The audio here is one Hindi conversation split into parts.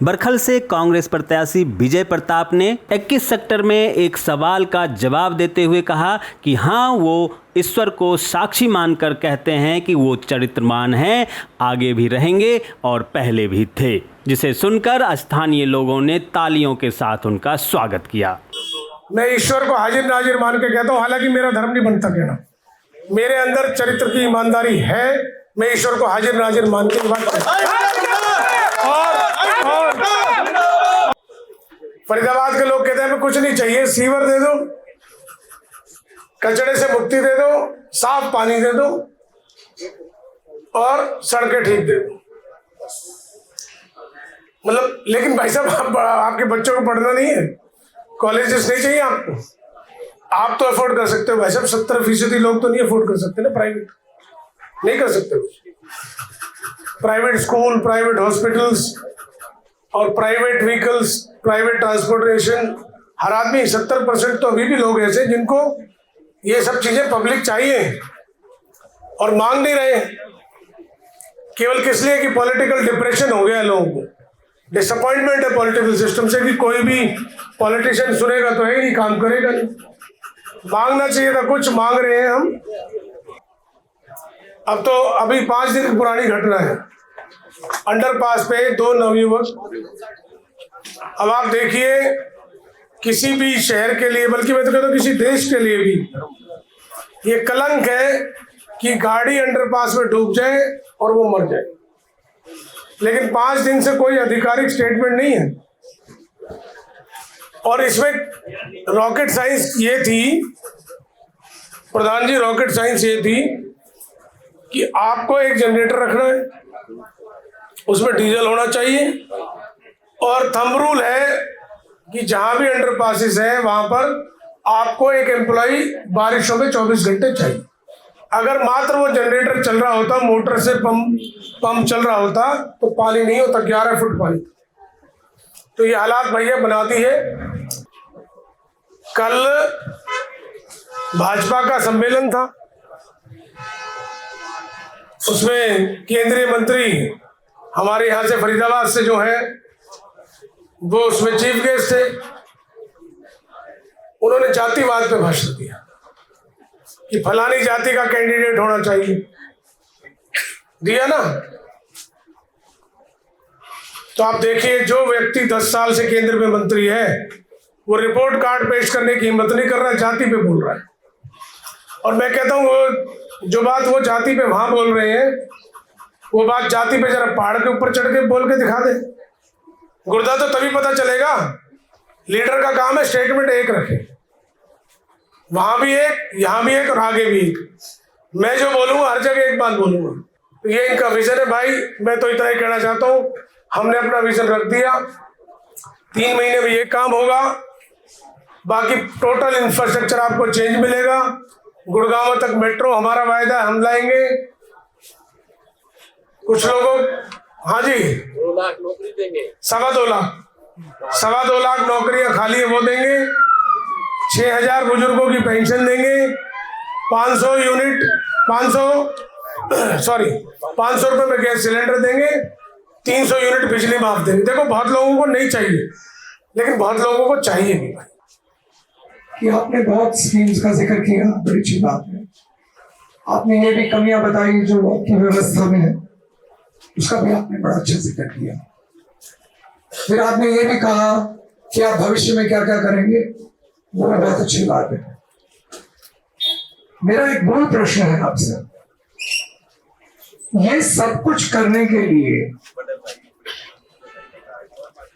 बरखल से कांग्रेस प्रत्याशी विजय प्रताप ने 21 सेक्टर में एक सवाल का जवाब देते हुए कहा कि हाँ, वो ईश्वर को साक्षी मानकर कहते हैं कि वो चरित्रवान हैं, आगे भी रहेंगे और पहले भी थे, जिसे सुनकर स्थानीय लोगों ने तालियों के साथ उनका स्वागत किया। मैं ईश्वर को हाजिर नाजिर मान के कहता हूँ, हालांकि मेरा धर्म नहीं बनता कहना, मेरे अंदर चरित्र की ईमानदारी है। मैं ईश्वर को हाजिर नाजिर मान के बात और फरीदाबाद के लोग कहते हैं हमें कुछ नहीं चाहिए, सीवर दे दो, कचड़े से मुक्ति दे दो, साफ पानी दे दो और सड़कें ठीक दे दो। मतलब लेकिन भाई साहब आपके बच्चों को पढ़ना नहीं है, कॉलेजेस नहीं चाहिए आपको, आप तो अफोर्ड कर सकते हो भाई साहब। 70% लोग तो नहीं अफोर्ड कर सकते ना, प्राइवेट नहीं कर सकते। प्राइवेट स्कूल, प्राइवेट हॉस्पिटल्स और प्राइवेट व्हीकल्स, प्राइवेट ट्रांसपोर्टेशन, हर आदमी 70% तो अभी भी लोग ऐसे जिनको ये सब चीजें पब्लिक चाहिए और मांग नहीं रहे, केवल किस लिए कि पॉलिटिकल डिप्रेशन हो गया है लोगों को, डिसअपॉइंटमेंट है पॉलिटिकल सिस्टम से कि कोई भी पॉलिटिशियन सुनेगा तो है ही नहीं, काम करेगा नहीं। मांगना चाहिए था, कुछ मांग रहे हैं हम। अब तो अभी 5 दिन की पुरानी घटना है, अंडरपास पे 2 नवयुवक। अब आप देखिए, किसी भी शहर के लिए, बल्कि मैं तो कहता हूँ किसी देश के लिए भी ये कलंक है कि गाड़ी अंडरपास में डूब जाए और वो मर जाए, लेकिन 5 दिन से कोई आधिकारिक स्टेटमेंट नहीं है। और इसमें रॉकेट साइंस ये थी, प्रधान जी, रॉकेट साइंस ये थी कि आपको एक जनरेटर रखना है, उसमें डीजल होना चाहिए और थंब रूल है कि जहां भी अंडरपासेस है वहां पर आपको एक एम्प्लॉय बारिशों में 24 घंटे चाहिए। अगर मात्र वो जनरेटर चल रहा होता, मोटर से पंप चल रहा होता तो पानी नहीं होता, 11 फुट पानी। तो ये हालात भैया बनाती है। कल भाजपा का सम्मेलन था, उसमें केंद्रीय मंत्री हमारे यहाँ से फरीदाबाद से जो है वो उसमें चीफ गेस्ट थे। उन्होंने जातिवाद पे भाषण दिया कि फलानी जाति का कैंडिडेट होना चाहिए, दिया ना। तो आप देखिए, जो व्यक्ति 10 साल से केंद्र में मंत्री है वो रिपोर्ट कार्ड पेश करने की हिम्मत नहीं कर रहा है, जाति पे बोल रहा है। और मैं कहता हूँ वो जो बात वो जाति पे वहां बोल रहे हैं, वो बात जाति पे जरा पहाड़ के ऊपर चढ़ के बोल के दिखा दे, गुर्दा तो तभी पता चलेगा। लीडर का काम है स्टेटमेंट एक रखे, वहां भी एक, यहां भी एक और आगे भी एक। मैं जो बोलूंगा हर जगह एक बात बोलूंगा, तो ये इनका विजन है भाई। मैं तो इतना ही कहना चाहता हूँ, हमने अपना विजन रख दिया, 3 महीने में ये काम होगा, बाकी टोटल इंफ्रास्ट्रक्चर आपको चेंज मिलेगा। गुड़गांव तक मेट्रो हमारा वायदा है, हम लाएंगे। कुछ लोगों, हाँ जी, 2 लाख नौकरी देंगे, 2.25 लाख नौकरियां खाली है वो देंगे, 6,000 बुजुर्गों की पेंशन देंगे, 500 रुपए में गैस सिलेंडर देंगे, 300 यूनिट बिजली माफ देंगे। देखो, बहुत लोगों को नहीं चाहिए, लेकिन बहुत लोगों को चाहिए भी भाई। कि आपने बहुत स्कीम्स का जिक्र किया, बड़ी अच्छी बात है। आपने ये भी कमियां बताई जो आपकी व्यवस्था में है, उसका भी आपने बड़ा अच्छा जिक्र किया। फिर आपने ये भी कहा कि आप भविष्य में क्या क्या करेंगे, वो बहुत अच्छी बात है। मेरा एक मूल प्रश्न है आपसे, ये सब कुछ करने के लिए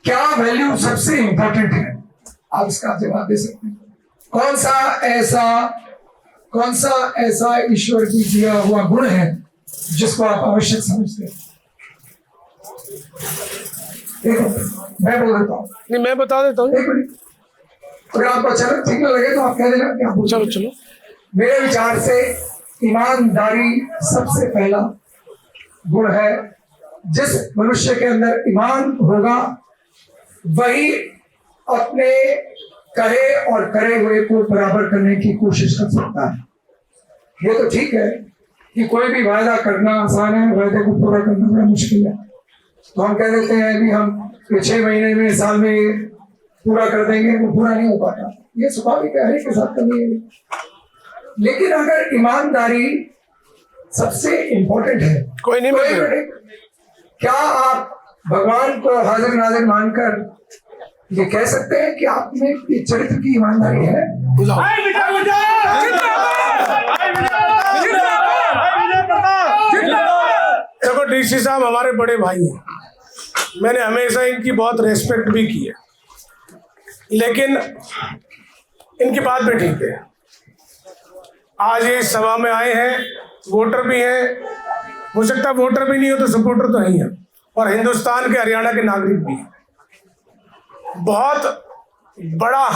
क्या वैल्यू सबसे इंपॉर्टेंट है? आप इसका जवाब दे सकते हैं? कौन सा ऐसा ईश्वर की दिया हुआ गुण है जिसको आप आवश्यक समझते हैं? मैं बोल देता हूँ, नहीं मैं बता देता हूँ। अगर आपको अच्छा ठीक ना लगे तो आप कह देना क्या। चलो। मेरे विचार से ईमानदारी सबसे पहला गुण है। जिस मनुष्य के अंदर ईमान होगा वही अपने कहे और करे हुए को बराबर करने की कोशिश कर सकता है। ये तो ठीक है कि कोई भी वायदा करना आसान है, वायदे को पूरा करना बड़ा मुश्किल है। तो हम कह देते हैं अभी हम ये 6 महीने में, साल में ये पूरा कर देंगे, वो पूरा नहीं हो पाता। ये स्वाभाविक है, हर एक के साथ कमी है। लेकिन अगर ईमानदारी सबसे इम्पोर्टेंट है, कोई नहीं मिले। क्या आप भगवान को हाजिर नाजिर मानकर ये कह सकते हैं कि आप में ये चरित्र की ईमानदारी है? देखो डीसी साहब हमारे बड़े भाई हैं, मैंने हमेशा इनकी बहुत रेस्पेक्ट भी की है, लेकिन इनकी बात भी ठीक है। आज ये इस सभा में आए हैं, वोटर भी हैं, हो सकता है वोटर भी नहीं हो तो सपोर्टर तो ही है, और हिंदुस्तान के, हरियाणा के नागरिक भी हैं। बहुत बड़ा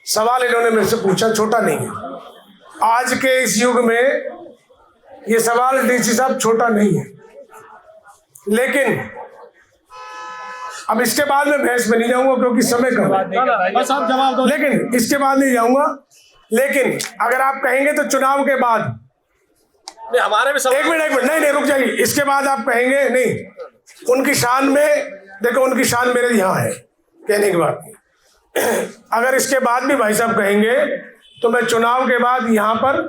सवाल इन्होंने मेरे से पूछा, छोटा नहीं है। आज के इस युग में ये सवाल डीसी साहब छोटा नहीं है, लेकिन अब इसके बाद में बहस में नहीं जाऊंगा क्योंकि समय कम है, बस आप जवाब दो। लेकिन इसके बाद नहीं जाऊंगा। लेकिन अगर आप कहेंगे तो चुनाव के बाद, नहीं, हमारे भी एक मिनट नहीं रुक जाइए, इसके बाद आप कहेंगे नहीं, उनकी शान में, देखो उनकी शान मेरे यहाँ है, कहने की बात नहीं। अगर इसके बाद भी भाई साहब कहेंगे तो मैं चुनाव के बाद यहाँ पर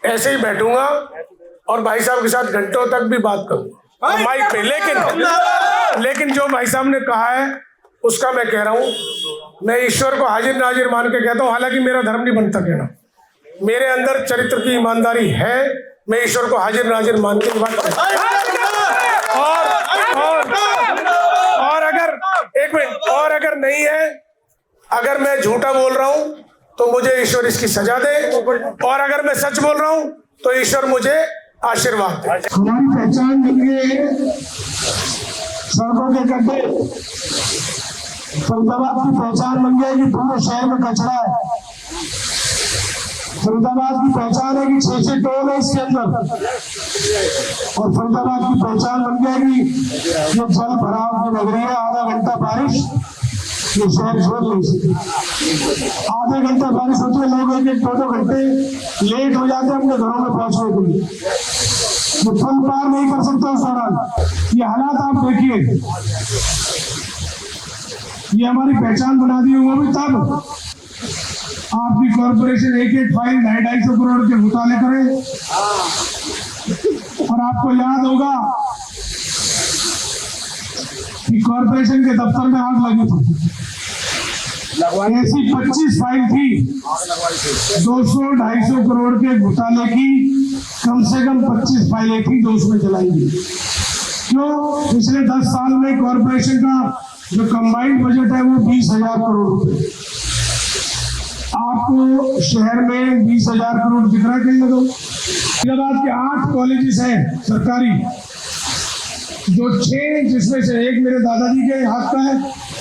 ऐसे ही बैठूंगा और भाई साहब के साथ घंटों तक भी बात करूंगा माइक पे। लेकिन जो भाई साहब ने कहा है उसका मैं कह रहा हूँ, मैं ईश्वर को हाजिर नाजिर मान के कहता हूँ, हालांकि मेरा धर्म नहीं बनता कहना, मेरे अंदर चरित्र की ईमानदारी है, मैं ईश्वर को हाजिर नाजिर मान के बात करता हूं। और अगर एक मिनट, और अगर नहीं है, अगर मैं झूठा बोल रहा हूं तो मुझे ईश्वर इसकी सजा दे, और अगर मैं सच बोल रहा हूं तो ईश्वर मुझे आशीर्वाद दे। हमारी पहचान बन गई है सड़कों के गड्ढे, फरीदाबाद की पहचान बन गई कि पूरे शहर में कचरा है। फरीदाबाद की पहचान है कि 6 टोल है इसके अंदर, और फरीदाबाद की पहचान बन जाएगी जो जल भराव की नगरी है। आधा घंटा बारिश ये शहर छोड़ नहीं सकती, आधे घंटे बारिश होती है, लोग 1-2 घंटे लेट हो जाते हैं अपने घरों में पहुंचने के लिए, वो पुल पार नहीं कर सकते उस दौरान। ये हालात आप देखिए, ये हमारी पहचान बना दी वो भी तब आपकी कॉर्पोरेशन एक फाइल 250 करोड़ के घोटाले करे। और आपको याद होगा कि कॉर्पोरेशन के दफ्तर में आग लगी थी, ऐसी 25 फाइल थी 200-250 करोड़ के घोटाले की, कम से कम 25 फाइलें थी जो उसमें जलाई गई। क्यों? पिछले 10 साल में कॉर्पोरेशन का जो कंबाइंड बजट है वो 20,000 करोड़ रुपए, आपको शहर में 20,000 करोड़ दिख रहा है कहीं ना कहीं। फरीदाबाद के 8 कॉलेजेस हैं सरकारी, जो 6 जिसमें से एक मेरे दादाजी के हाथ का है,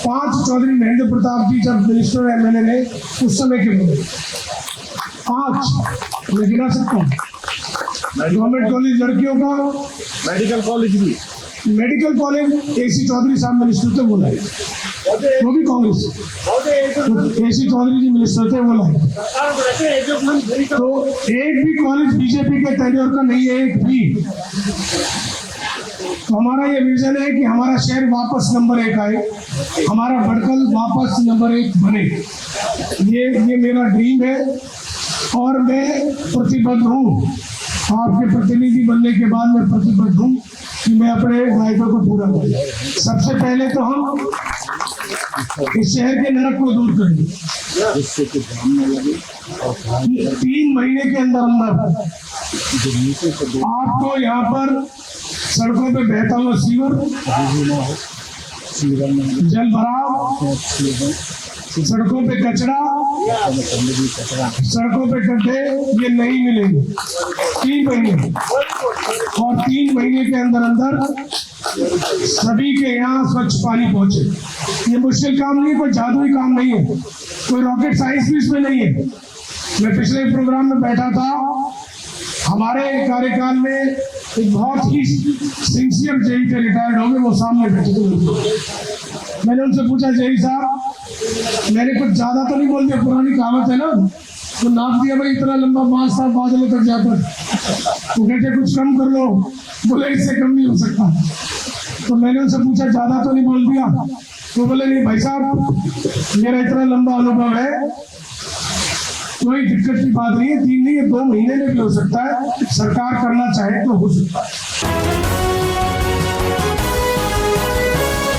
5 चौधरी महेंद्र प्रताप जी जब मिनिस्टर एमएलए ने उस समय के बोले, 5 मैं गिना सकता हूँ। गवर्नमेंट कॉलेज लड़कियों का, मेडिकल कॉलेज भी, मेडिकल कॉलेज एसी चौधरी साहब मिनिस्टर थे, बोला वो भी कांग्रेस, एसी चौधरी जी मिनिस्टर थे, बोला तो एक भी कॉलेज बीजेपी के टेन्योर का नहीं है, एक भी। तो हमारा ये विजन है कि हमारा शहर वापस नंबर 1 आए, हमारा भड़कल वापस नंबर 1 बने, ये मेरा ड्रीम है। और मैं प्रतिबद्ध हूँ, आपके प्रतिनिधि बनने के बाद मैं प्रतिबद्ध हूँ कि मैं अपने वायदों को पूरा करूँ। सबसे पहले तो हम इस शहर के नरक को दूर करेंगे, 3 महीने के अंदर आपको यहाँ पर सड़कों पे बहता हुआ सीवर, जल भराव, सड़कों पे कचरा, सड़कों पे गड्ढे, ये नहीं मिलेंगे 3 महीने। और 3 महीने के अंदर सभी के यहाँ स्वच्छ पानी पहुंचे। ये मुश्किल काम नहीं है, कोई जादुई काम नहीं है, कोई रॉकेट साइंस भी इसमें नहीं है। मैं पिछले प्रोग्राम में बैठा था, हमारे कार्यकाल में एक बहुत ही सिंसियर जेई थे, रिटायर्ड हो गए, वो सामने बैठे थे। मैंने उनसे पूछा, जेई साहब मैंने कुछ ज्यादा तो नहीं बोल दिया, पुरानी कहावत है ना, तो नाप दिया भाई इतना लंबा मास था बादलों तक जाकर, तो कहते कुछ कम कर लो, बोले इससे कम नहीं हो सकता। तो मैंने उनसे पूछा ज्यादा तो नहीं बोल दिया? तो बोले नहीं भाई साहब, मेरा इतना लंबा अनुभव है, कोई दिक्कत की बात नहीं है, 3 नहीं 2 महीने में भी हो सकता है, सरकार करना चाहे तो हो सकता है।